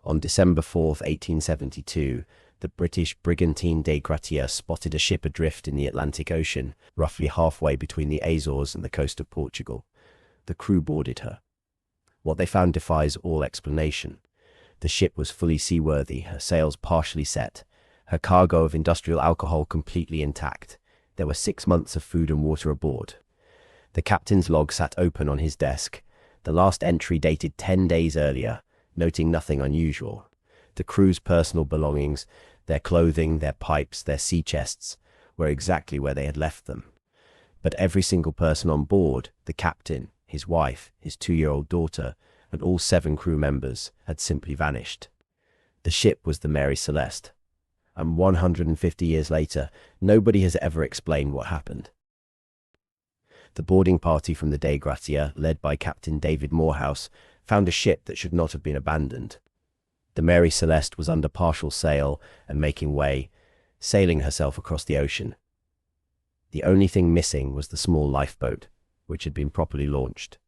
On December 4th, 1872, the British brigantine Dei Gratia spotted a ship adrift in the Atlantic Ocean, roughly halfway between the Azores and the coast of Portugal. The crew boarded her. What they found defies all explanation. The ship was fully seaworthy, her sails partially set, her cargo of industrial alcohol completely intact. There were 6 months of food and water aboard. The captain's log sat open on his desk. The last entry dated 10 days earlier, noting nothing unusual. The crew's personal belongings, their clothing, their pipes, their sea chests, were exactly where they had left them. But every single person on board, the captain, his wife, his 2-year-old daughter, and all 7 crew members, had simply vanished. The ship was the Mary Celeste. And 150 years later, nobody has ever explained what happened. The boarding party from the Dei Gratia, led by Captain David Morehouse, found a ship that should not have been abandoned. The Mary Celeste was under partial sail and making way, sailing herself across the ocean. The only thing missing was the small lifeboat, which had been properly launched.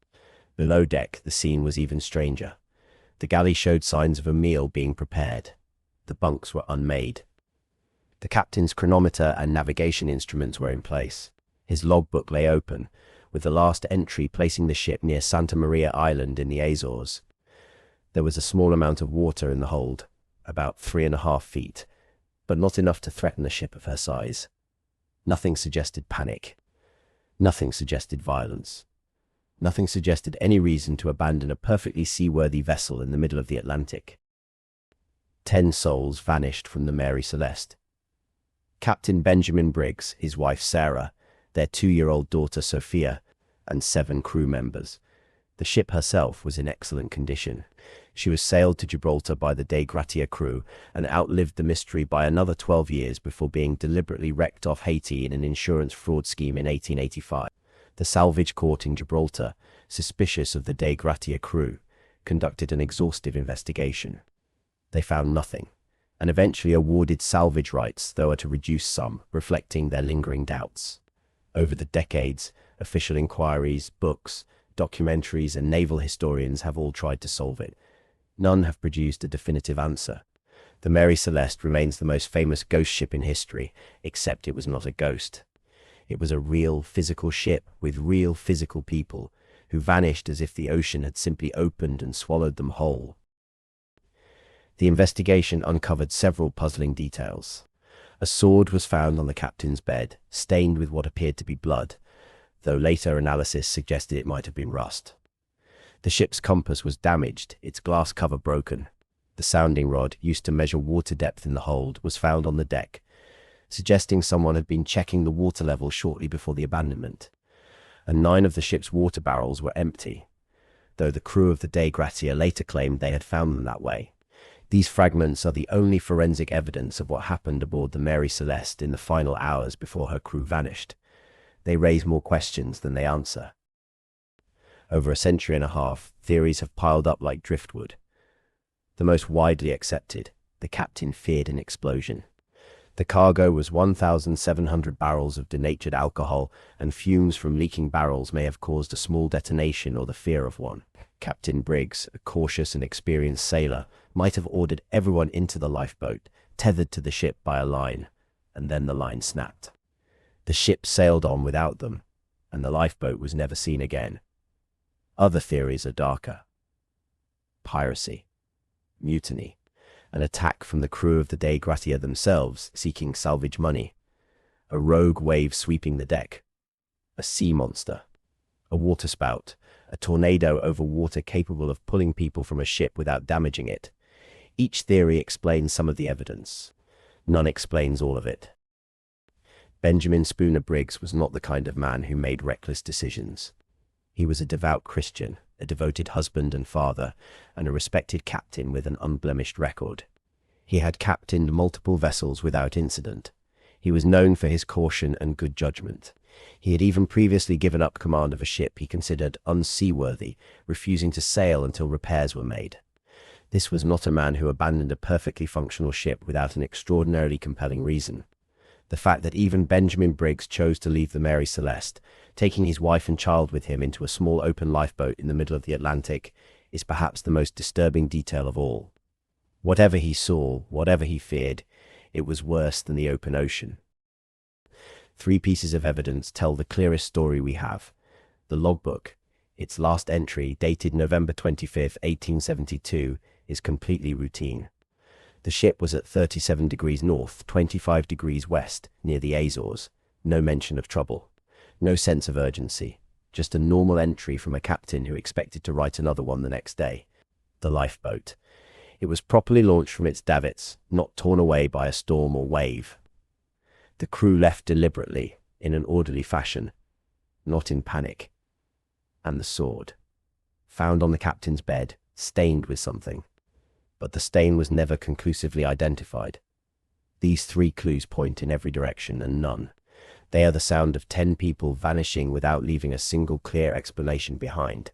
Below deck, the scene was even stranger. The galley showed signs of a meal being prepared. The bunks were unmade. The captain's chronometer and navigation instruments were in place. His logbook lay open, with the last entry placing the ship near Santa Maria Island in the Azores. There was a small amount of water in the hold, about 3.5 feet, but not enough to threaten a ship of her size. Nothing suggested panic. Nothing suggested violence. Nothing suggested any reason to abandon a perfectly seaworthy vessel in the middle of the Atlantic. 10 souls vanished from the Mary Celeste. Captain Benjamin Briggs, his wife Sarah, their 2-year-old daughter Sophia, and 7 crew members. The ship herself was in excellent condition. She was sailed to Gibraltar by the Dei Gratia crew and outlived the mystery by another 12 years before being deliberately wrecked off Haiti in an insurance fraud scheme in 1885. The salvage court in Gibraltar, suspicious of the Dei Gratia crew, conducted an exhaustive investigation. They found nothing, and eventually awarded salvage rights, though at a reduced sum, reflecting their lingering doubts. Over the decades, official inquiries, books, documentaries, and naval historians have all tried to solve it. None have produced a definitive answer. The Mary Celeste remains the most famous ghost ship in history, except it was not a ghost. It was a real physical ship with real physical people who vanished as if the ocean had simply opened and swallowed them whole. The investigation uncovered several puzzling details. A sword was found on the captain's bed, stained with what appeared to be blood, though later analysis suggested it might have been rust. The ship's compass was damaged, its glass cover broken. The sounding rod, used to measure water depth in the hold, was found on the deck, suggesting someone had been checking the water level shortly before the abandonment. And 9 of the ship's water barrels were empty, though the crew of the Dei Gratia later claimed they had found them that way. These fragments are the only forensic evidence of what happened aboard the Mary Celeste in the final hours before her crew vanished. They raise more questions than they answer. Over a century and a half, theories have piled up like driftwood. The most widely accepted: the captain feared an explosion. The cargo was 1,700 barrels of denatured alcohol, and fumes from leaking barrels may have caused a small detonation or the fear of one. Captain Briggs, a cautious and experienced sailor, might have ordered everyone into the lifeboat, tethered to the ship by a line, and then the line snapped. The ship sailed on without them, and the lifeboat was never seen again. Other theories are darker. Piracy, mutiny, an attack from the crew of the Dei Gratia themselves seeking salvage money, a rogue wave sweeping the deck, a sea monster, a waterspout, a tornado over water capable of pulling people from a ship without damaging it. Each theory explains some of the evidence. None explains all of it. Benjamin Spooner Briggs was not the kind of man who made reckless decisions. He was a devout Christian, a devoted husband and father, and a respected captain with an unblemished record. He had captained multiple vessels without incident. He was known for his caution and good judgment. He had even previously given up command of a ship he considered unseaworthy, refusing to sail until repairs were made. This was not a man who abandoned a perfectly functional ship without an extraordinarily compelling reason. The fact that even Benjamin Briggs chose to leave the Mary Celeste, taking his wife and child with him into a small open lifeboat in the middle of the Atlantic, is perhaps the most disturbing detail of all. Whatever he saw, whatever he feared, it was worse than the open ocean. 3 pieces of evidence tell the clearest story we have. The logbook, its last entry, dated November 25, 1872, is completely routine. The ship was at 37 degrees north, 25 degrees west, near the Azores. No mention of trouble. No sense of urgency. Just a normal entry from a captain who expected to write another one the next day. The lifeboat. It was properly launched from its davits, not torn away by a storm or wave. The crew left deliberately, in an orderly fashion, not in panic. And the sword. Found on the captain's bed, stained with something. But the stain was never conclusively identified. These 3 clues point in every direction, and none. They are the sound of 10 people vanishing without leaving a single clear explanation behind.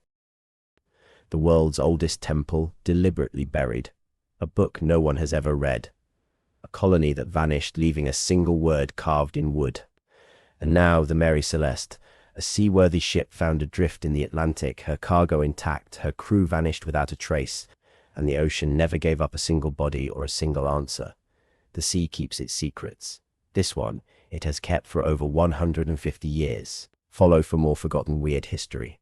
The world's oldest temple, deliberately buried. A book no one has ever read. A colony that vanished, leaving a single word carved in wood. And now the Mary Celeste, a seaworthy ship found adrift in the Atlantic, her cargo intact, her crew vanished without a trace, and the ocean never gave up a single body or a single answer. The sea keeps its secrets. This one, it has kept for over 150 years. Follow for more forgotten weird history.